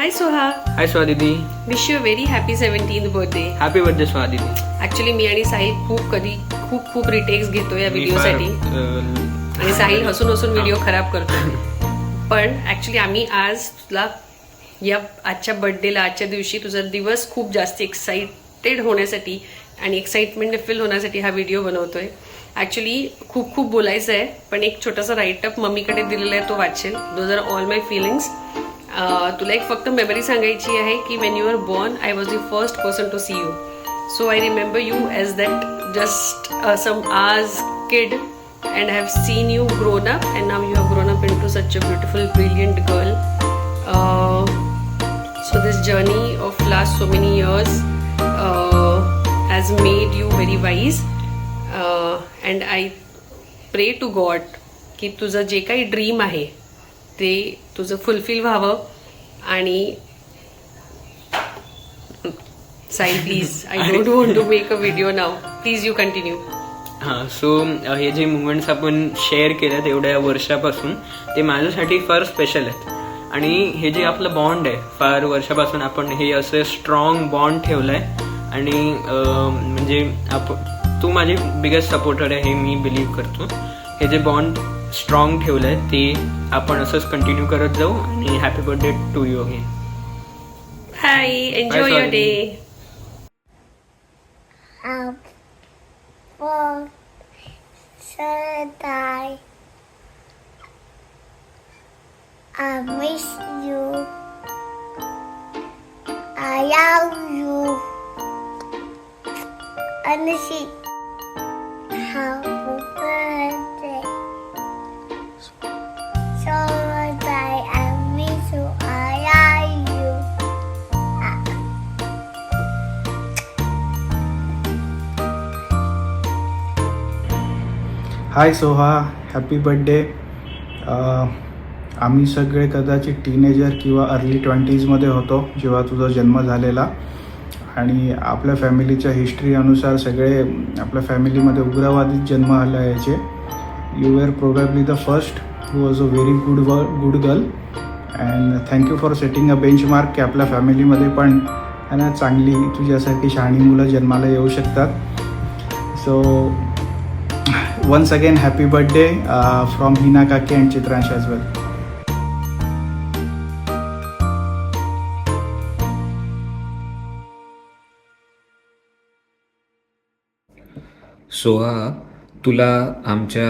Hi Soha. हाय स्वा दीदी. Wish you a very happy 17th birthday. Happy birthday स्वा दीदी. ऍक्च्युली मी आणि साहिल खूप रिटेक्स घेतो या व्हिडिओसाठी आणि साहिल हसून व्हिडिओ खराब करतो. पण ऍक्च्युली आम्ही आज तुला या आजच्या बर्थडेला आजच्या दिवशी तुझा दिवस खूप जास्त एक्साइटेड होण्यासाठी आणि एक्साइटमेंट फील होण्यासाठी हा व्हिडिओ बनवतोय. ऍक्च्युली खूप बोलायचं आहे, पण एक छोटासा राईटअप मम्मीकडे दिलेला आहे, तो वाचेल. Those are all my feelings. तुला एक फक्त मेमरी सांगायची आहे की when you are born I was the first person to see you. So I remember you as that just some hours kid, and I have seen you grown up, and now you have grown up into such a beautiful, brilliant girl. So this journey of last so many years has made you very wise, and I pray to God की तुझं जे काही dream आहे ते तुझं fulfil व्हावं. आणि Sai please, I don't want to make a video now. Please you continue. हां, सो हे जे मुवमेंट्स आपण शेअर केलेत एवढ्या वर्षापासून ते माझ्यासाठी फार स्पेशल आहेत. आणि हे जे आपलं बॉन्ड आहे फार वर्षापासून आपण हे असं स्ट्रॉंग बॉन्ड ठेवलं आहे. आणि म्हणजे तू माझी बिगेस्ट सपोर्टर आहे हे मी बिलीव्ह करतो. हे जे बॉन्ड स्ट्रॉंग ठेवलं आहे ते आपण असंच कंटिन्यू करत जाऊ. आणि happy birthday to you again. Hi, enjoy your day. I miss you. I love you. And she happy birthday. So I miss you. I love you. High Soha, happy birthday. आम्ही सगळे कदाचित टीनेजर किंवा early 20sमध्ये होतो जेव्हा तुझा जन्म झालेला. आणि आपल्या फॅमिलीच्या हिस्ट्री अनुसार सगळे आपल्या फॅमिलीमध्ये उग्रवादीत जन्म आला याचे. You were probably the first who was a very good girl. And thank you for setting a benchmark की आपल्या फॅमिलीमध्ये पण है ना चांगली तुझ्यासाठी शहाणी मुलं जन्माला येऊ शकतात. So once again happy birthday from Hina Kaki and Chitransh as well. Soha, तुला आमच्या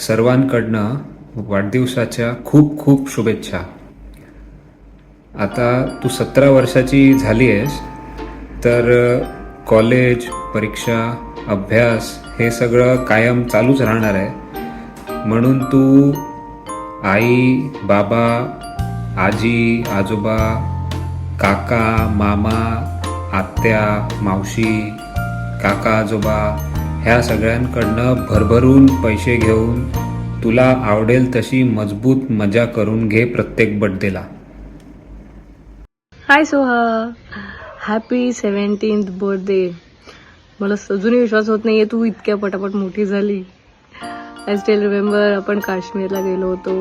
सर्वांकडनं वाढदिवसाच्या खूप शुभेच्छा. आता तू 17 वर्षाची झाली आहेस, तर कॉलेज, परीक्षा, अभ्यास हे सगळं कायम चालूच राहणार आहे. म्हणून तू आई, बाबा, आजी, आजोबा, काका, मामा, आत्या, मावशी, काका, आजोबा ह्या सगळ्यांकडनं भरभरून पैसे घेऊन तुला आवडेल तशी मजबूत मजा करून घे प्रत्येक बर्थडेला. हाय सोहा, हॅपी 17th बर्थडे. मला अजूनही विश्वास होत नाहीये तू इतक्या पटापट मोठी झाली. आय स्टील रिमेंबर आपण काश्मीरला गेलो होतो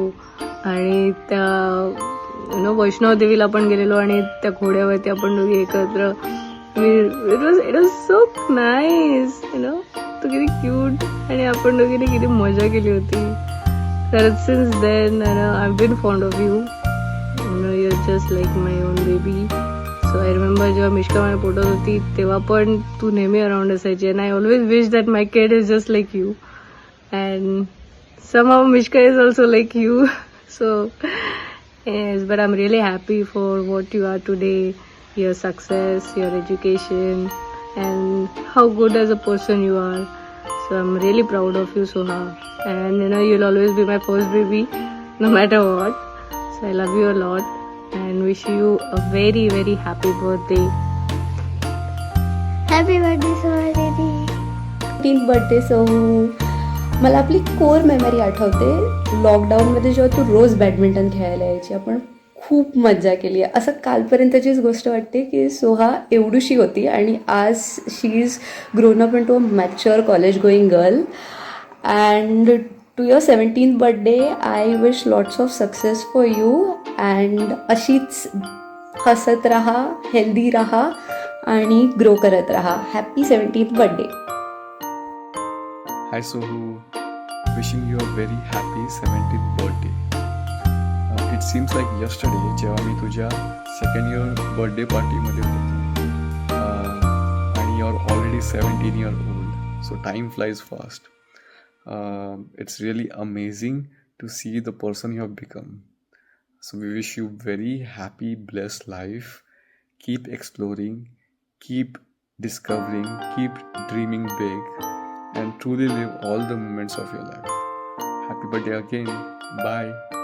आणि त्या वैष्णव देवीला आपण गेलेलो आणि त्या घोड्यावरती आपण दोघी एकत्र. It was so nice. तू किती क्यूट आणि आपण दोघीने किती मजा केली होती. तर since then I been fond of you. You are just like my own baby. So I remember जेव्हा मिश्का माझ्या पोटात होती तेव्हा पण तू नेहमी अराउंड असायची. And I always wish that my kid is just like you. And somehow Mishka is also like you. So yes, but I am really happy for what you are today. Your success, your education, and how good as a person you are. So I'm really proud of you, Soha. And you'll always be my first baby, no matter what. So I love you a lot and wish you a very happy birthday. Happy birthday, Soha baby. 15th birthday Sohu. मला आपली core memory आठवते. लॉकडाऊनमध्ये जेव्हा तू रोज badminton खेळायला यायची, आपण खूप मज्जा केली आहे. असं कालपर्यंतचीच गोष्ट वाटते की सोहा एवढीशी होती आणि आज she is grown up into a mature college going girl. And to your 17th birthday I wish lots of success for you. And अशीच हसत राहा, हेल्दी राहा आणि ग्रो करत राहा. Happy 17th birthday. Hi Sohu, wishing you a very happy 17th birthday. It seems like yesterday जेव्हा मी तुझ्या second year birthday पार्टीमध्ये होतो आणि you are already 17 year old, so time flies fast. It's really amazing to see the person you have become. So we wish you very happy, blessed life. Keep exploring, keep discovering, keep dreaming big, and truly live all the moments of your life. Happy birthday again. Bye.